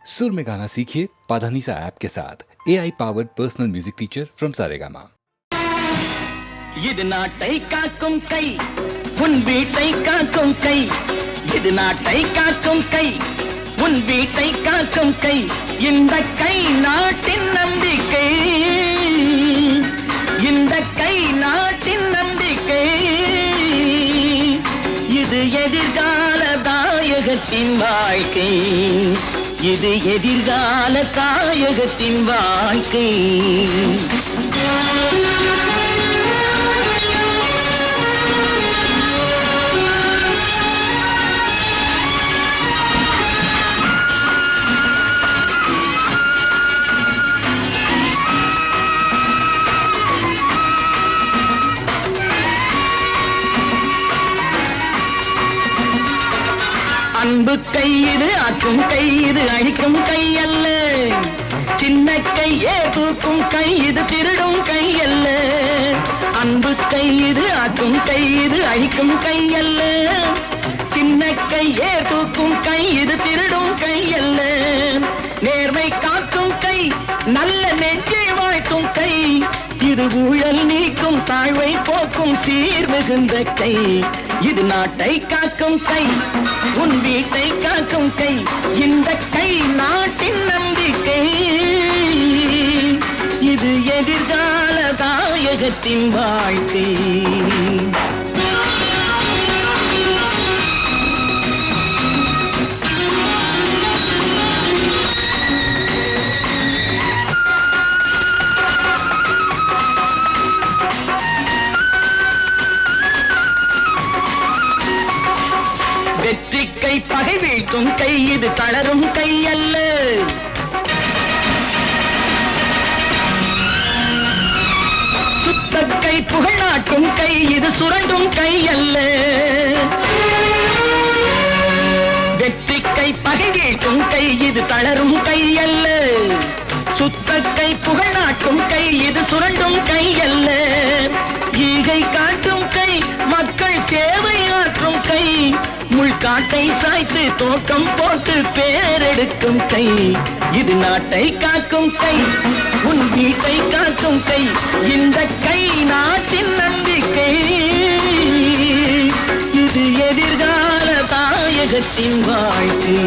सुर में गाना सीखिए पाधानीसा ऐप के साथ AI powered personal music teacher from Saregama. இது நாட்டை காக்கும் கை உன் வீட்டை காக்கும் கை இது நாட்டை காக்கும் கை உன் வீட்டை காக்கும் கை இந்த கை நாட்டின் நம்பிக்கை இந்த கை நாட்டின் நம்பிக்கை இது எதிர்கால தாயகத்தின் வாழ்க்கை இது எதிர்கால தாயகத்தின் வாழ்க்கை அன்பு கை இது ஆக்கும் கை இது அழிக்கும் கை அல்ல சின்ன கையே தூக்கும் கை இது திருடும் கை அல்ல அன்பு கை இது ஆக்கும் கை இது அழிக்கும் கை அல்ல சின்ன கையே தூக்கும் கை இது திருடும் கை அல்ல நேர்மை காக்கும் கை நல்ல நெஞ்சை வாழ்த்தும் கை இது ஊழல் நீக்கும் தாழ்வை போக்கும் சீர் மிகுந்த கை இது நாட்டை காக்கும் கை உன் வீட்டை காக்கும் கை இந்த கை நாட்டின் நம்பிக்கை இது எதிர்கால தாயகத்தின் வாழ்க்கை வெற்றி கை பகை வீழ்த்தும் கை இது தளரும் கை அல்ல சுத்த கை புகழ் நாட்டும் கை இது சுரண்டும் கை அல்ல வெற்றி கை பகை வீழ்த்தும் கை இது தளரும் கை அல்ல சுத்த கை புகழ் நாட்டும் கை இது சுரண்டும் கை அல்ல ஈகை காட்டும் கை மக்கள் சேவை ஆற்றும் கை முள்காட்டை சாய்த்து தோட்டம் போட்டு பேரெடுக்கும் கை இது நாட்டை காக்கும் கை உன் வீட்டை காக்கும் கை இந்த கை நாட்டின் நம்பிக்கை இது எதிர்கால தாயகத்தின் வாழ்க்கை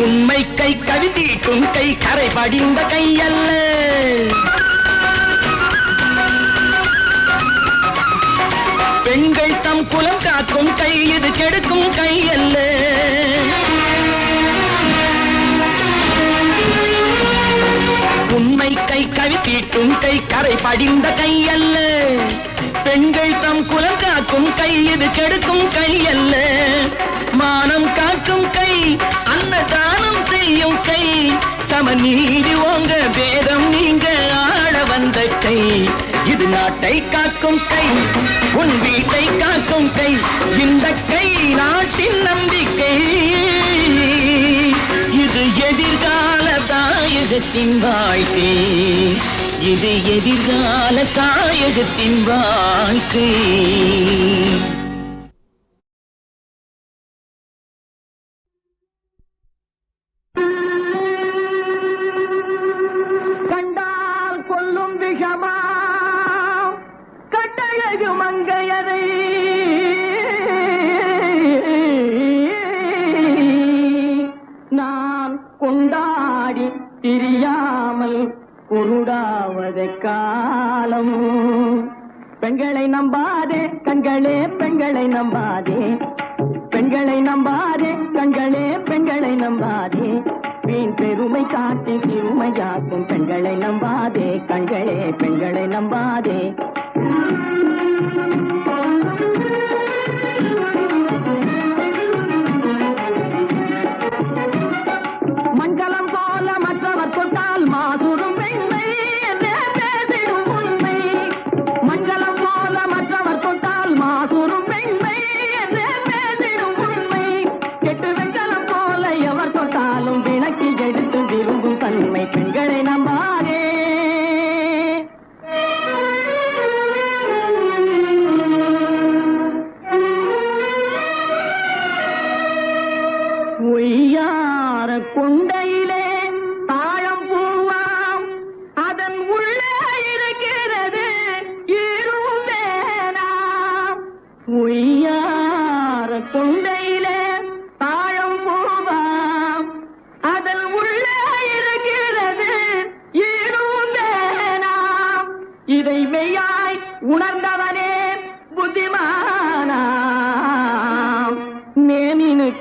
உண்மை கை கவிதீட்டும் கை கரை படிந்த கை அல்ல பெண்கள் தம் குலம் காக்கும் கை இது கெடுக்கும் கை அல்ல உண்மை கை கவிதீட்டும் கை கரை படிந்த கை அல்ல பெண்கள் தம் குலம் காக்கும் கை இது கெடுக்கும் கை அல்ல மானம் காக்கும் கை அன்னதானம் செய்யும் கை சமநீதி ஓங்க வேதம் நீங்க ஆட வந்த கை இது நாட்டை காக்கும் கை உன் வீட்டை காக்கும் கை இந்த கை நாட்டின் நம்பிக்கை இது எதிர்கால தாயகத்தின் வாழ்க்கை இது எதிர்கால தாயகத்தின் வாழ்க்கை நான் கொண்டாடி தெரியாமல் குருடாவத காலம் பெண்களை நம்பாதே கண்களே பெண்களை நம்பாதே பெண்களை நம்பாதே கண்களே பெண்களை நம்பாதே வீண் பெருமை காட்டி சிறுமையாக்கும் பெண்களை நம்பாதே கண்களே பெண்களை நம்பாதே மஞ்சளம் போல மற்றவர் தொட்டால் மாசுரும் பெண்மை என்றே பேசிடும் உண்மை மஞ்சளம் போல மற்றவர் தொட்டால் மாசுரும் பெண்மை என்றே பேசிடும் உண்மை கெட்டு வெஞ்சலம் போல எவர் தொட்டாலும் விளக்கி எடுத்து விரும்பும் தன்மை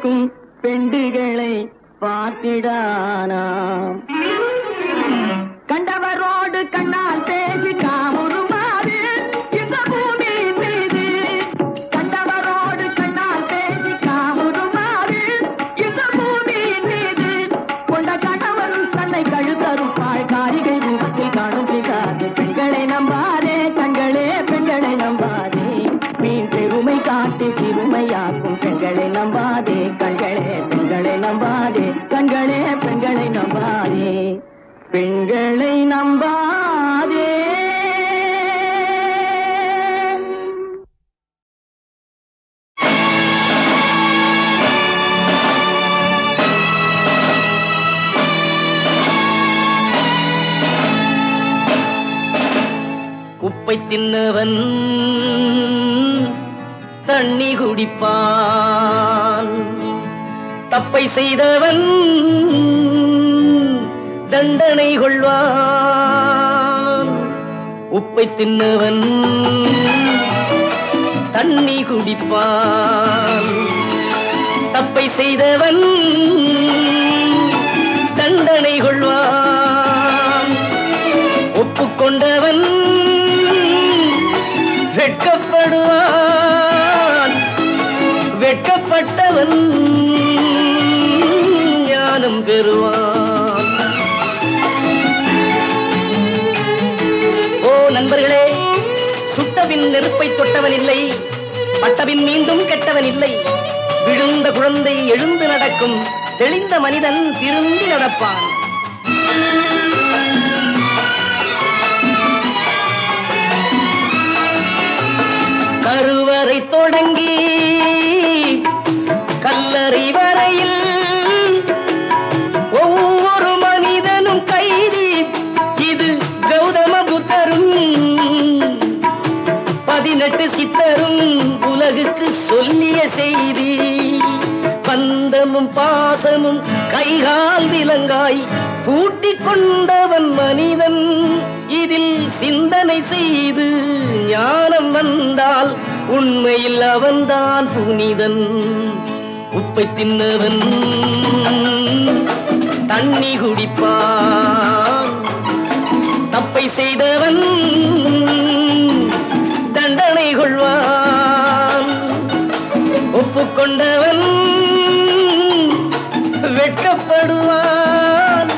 கேட்கும் பெண்டுகளை பார்த்திடானாம். கண்டவரோடு கண்ணால் பேசி காமுறுமாறு இந்த பூமி மீது, கண்டவரோடு கண்ணால் பேசி காமுறுமாறு இந்த பூமி மீது, கொண்ட கணவன் தன்னை கழுத்தறுப்பாள் காரிகை ரூபத்தில் காணும் பிசாசு. பெண்களை நம்பாதே கண்களே, பெண்களை நம்பாதே, மீன் பெருமை காட்டி சிறுமையாக்கும். பெண்களை நம்பாதே கண்களே, பெண்களை நம்பாதே, கண்களே பெண்களை நம்பாதே, பெண்களை நம்பாதே. உப்பை தின்னவன் தண்ணி குடிப்பான், தப்பை செய்தவன் தண்டனை கொள்வான். உப்பை தின்னவன் தண்ணி குடிப்பான், தப்பை செய்தவன் தண்டனை கொள்வான். ஒப்புக்கொண்டவன் வெட்கப்படுவான், வெட்கப்பட்டவன் ஞானம் பெறுவான். ஓ நண்பர்களே, சுட்டபின் நெருப்பை தொட்டவன் இல்லை, பட்டபின் மீண்டும் கெட்டவன் இல்லை. விழுந்த குழந்தை எழுந்து நடக்கும், தெளிந்த மனிதன் திரும்பி நடப்பான். கருவறை தொடங்கி கல்லறை வரையில் ஒவ்வொரு மனிதனும் கைதி. இது கௌதம புத்தரும் 18 சித்தரும் உலகுக்கு சொல்லிய செய்தி. பந்தமும் பாசமும் கைகால் விலங்காய் பூட்டிக் கொண்டவன் மனிதன். இதில் சிந்தனை செய்து ஞானம் வந்தால் உண்மையில் அவன்தான் புனிதன். உப்பை தின்னவன் தண்ணி குடிப்பான், தப்பை செய்தவன் தண்டனை கொள்வான். ஒப்புக்கொண்டவன் வெட்கப்படுவான்,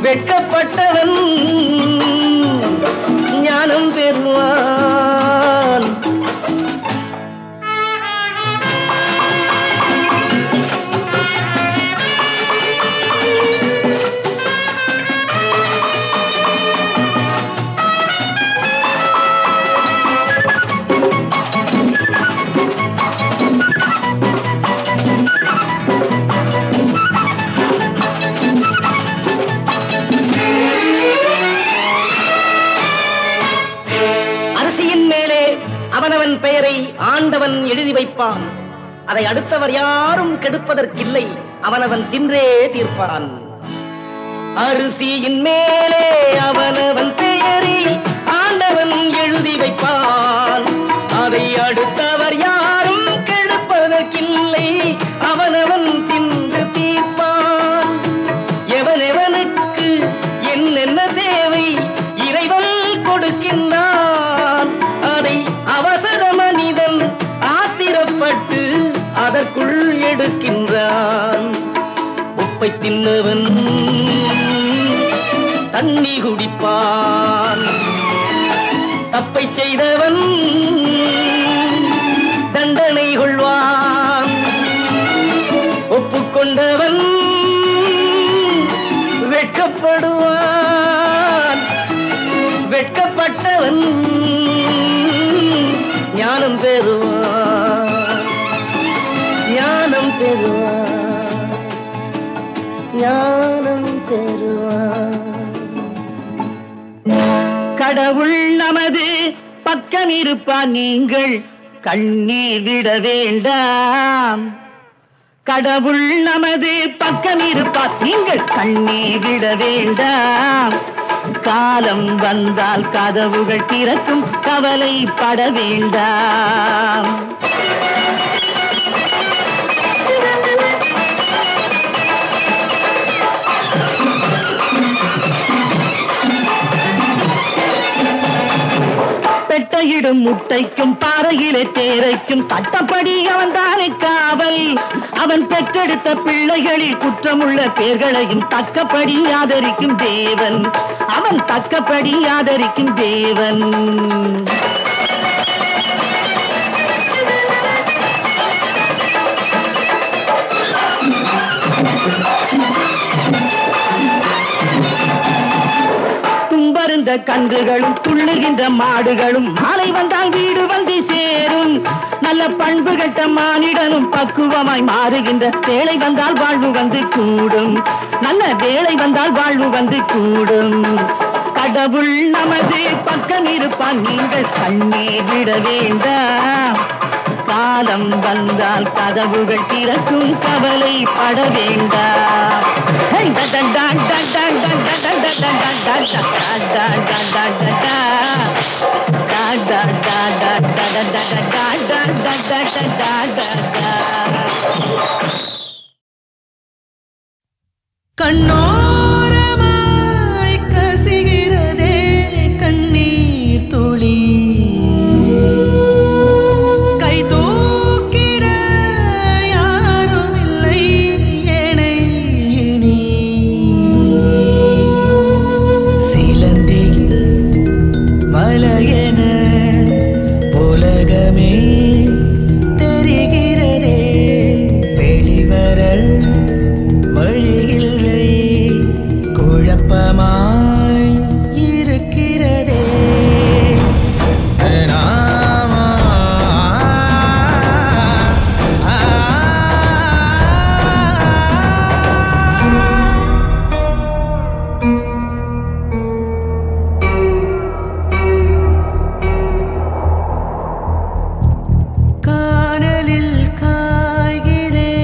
வெட்கப்பட்டவன் ஞானம் பெறுவான். அவனவன் பெயரை ஆண்டவன் எழுதி வைப்பான். அதை அடுத்தவர் யாரும் கெடுப்பதற்கில்லை, அவனவன் தின்றே தீர்ப்பான். அரிசியின் மேலே அவனவன் பெயரை ஆண்டவன் எழுதி வைப்பான். அதை அடுத்தவர் யாரும் கெடுப்பதற்கில்லை, அவனவன் தின்று தீர்ப்பான். எவனெவனுக்கு என்னென்ன தேவை இறைவன் கொடுக்கின்றான். அதை அவசர மனிதன் ஆத்திரப்பட்டு அதற்குள் எடுக்கின்றான். உப்பை தின்னவன் தண்ணி குடிப்பான், தப்பை செய்தவன் தண்டனை கொள்வான். ஒப்புக்கொண்டவன் வெட்கப்படுவான், வெட்கப்பட்டவன் ஞானம் பெறுவான், ஞானம் பெறுவான், ஞானம் பெறுவான். கடவுள் நமது பக்கம் இருப்பான், நீங்கள் கண்ணீர் விட வேண்டாம். கடவுள் நமது பக்கம் இருப்பார், நீங்கள் கண்ணீர் விட வேண்டாம். காலம் வந்தால் கதவுகள் திறக்கும், கவலைப்பட வேண்டாம். இடும் முட்டைக்கும் பாறையிலே தேரைக்கும் சட்டப்படி அவன் தானே காவல். அவன் பெற்றெடுத்த பிள்ளைகளில் குற்றமுள்ள பேர்களையும் தக்கப்படி ஆதரிக்கும் தேவன். அவன் தக்கப்படி ஆதரிக்கும் தேவன். தும்பருந்த கன்றுகளும் துள்ளுகின்ற மாடுகளும் மாலை வந்தால் வீடு வந்து சேரும். நல்ல பண்பு கட்ட மானிடனும் பக்குவமாய் மாறுகின்ற வேலை வந்தால் வாழ்வு வந்து கூடும். நல்ல வேலை வந்தால் வாழ்வு வந்து கூடும். கடவுள் நமது பக்கம் இருப்பான், நீங்கள் கண்ணீர் விட வேண்டாம். காலம் வந்தால் கதவுகள் திறக்கும், கவலைப்பட வேண்டாம். கண்ணோரமாய் கசிகிறதே கண்ணீர் துளி, கை தூக்கிட யாரும் இல்லை ஏனை இனி. சிலந்தியில் மலையென உலகமே தெரிகிறதே, வெளிவர வழியில்லை, குழப்பமாய் இருக்கிறதே. காணலில் காய்கிறேன்,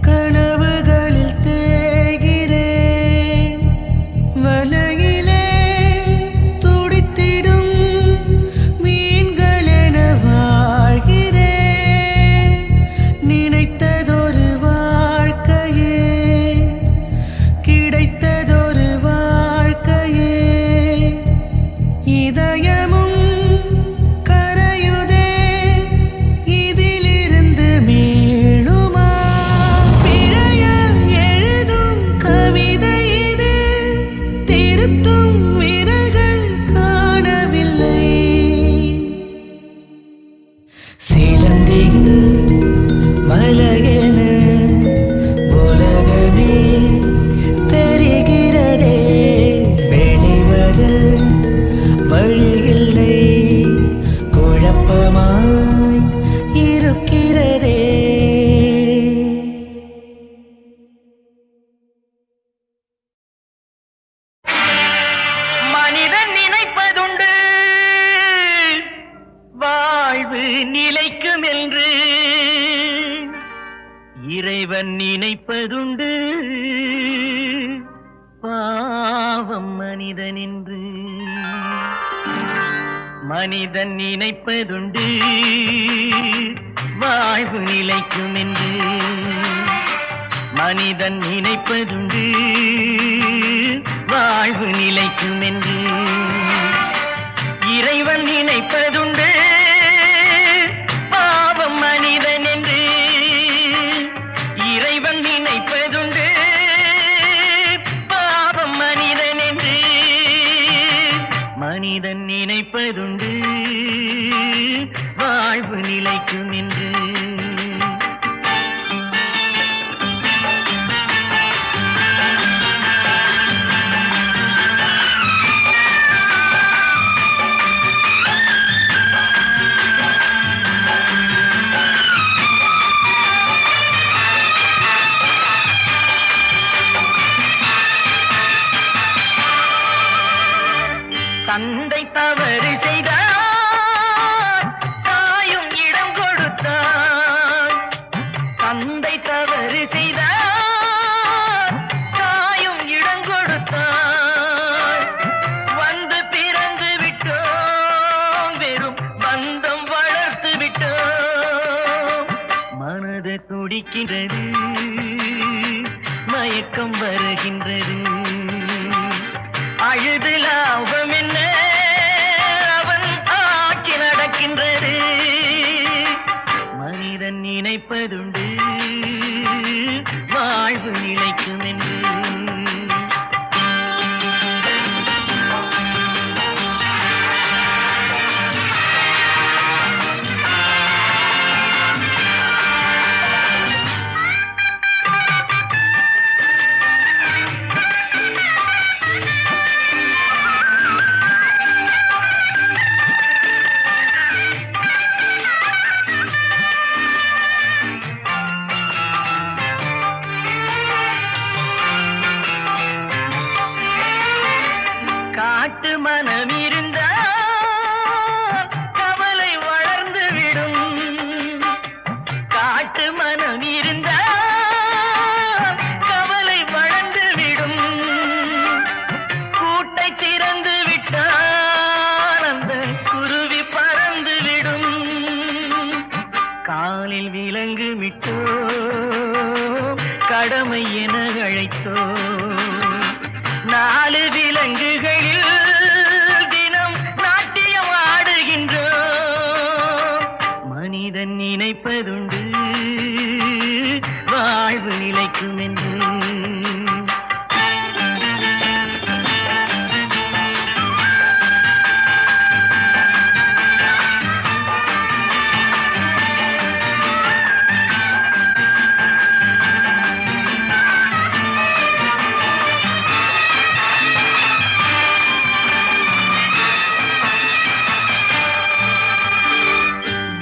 கனவுகளில் தேய்கிறேன், வலையிலே துடித்திடும் மீன்களென வாழ்கிறேன். நினைத்ததொரு வாழ்க்கையே, கிடைத்ததொரு வாழ்க்கையே, இதயமும் கரையுதே, இதிலிருந்து மீளுமா? பிழைய எழுதும் கவிதை இது, திருத்தும் விரல்கள் காணவில்லை. சிலந்தியில் மலையென உலகமே தெரிகிறதே, வெளிவர வழியில்லை, குழப்பமாய் இருக்கிறதே. மனிதன் நினைப்பதுண்டு வாழ்வு நிலைக்கும் என்று, இறைவன் நினைப்பதுண்டு பாவம் மனிதன் என்று. மனிதன் நினைப்பதுண்டு வாழ்வு நிலைக்கும் என்று, மனிதன் நினைப்பதுண்டு வாழ்வு நிலைக்கும் என்று. இறைவன் நினைப்பதுண்டு பாவம் மனிதன் என்று. இறைவன் நினைப்பதுண்டு பாவம் மனிதன் என்று. மனிதன் நினைப்பதுண்டு வாழ்வு நிலைக்கும் என்று. தந்தை தவறு செய்தார், தாயும் இடம் கொடுத்தார். தந்தை தவறு செய்தார், தாயும் இடம் கொடுத்தார். வந்து பிறந்து விட்டோம், வெறும் பந்தம் வளர்த்து விட்டோம். மனது துடிக்கின்றது, மயக்கம் வருகின்றது. அழுது லாபம் என்ன, காட்டு மனம் இருந்தால் கவலை வளர்ந்து விடும். காட்டு மனம் இருந்தால் கவலை வளர்ந்து விடும். கூட்டை திறந்து விட்டால் அந்த குருவி பறந்து விடும். காலில் விலங்கு விட்டோ கடமை என அழைத்தோ நாலு விலங்குகளில் தினம் நாட்டியம் ஆடுகின்றோம். மனிதன் நினைப்பதுண்டு வாழ்வு நிலைக்கும் என்று.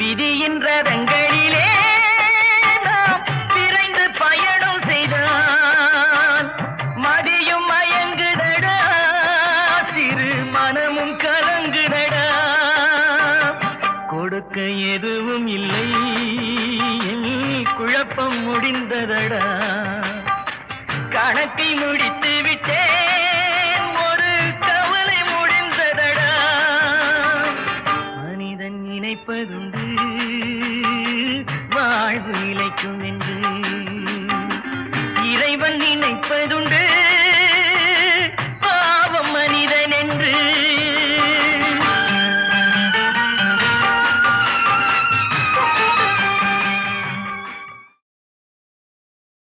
விதியின் ரதங்களிலே நாம் விரைந்து பயணம் செய்தால் மதியும் மயங்குதடா, சிறு மனமும் கலங்குதடா. கொடுக்க எதுவும் இல்லை, குழப்பம் முடிந்ததடா. கணக்கை முடித்து விட்டேன், ஒரு கவலை முடிந்ததடா. மனிதன் நினைப்பதுண்டு வாழ்வு நிலைக்கும் என்று. இறைவன் நினைப்பதுண்டு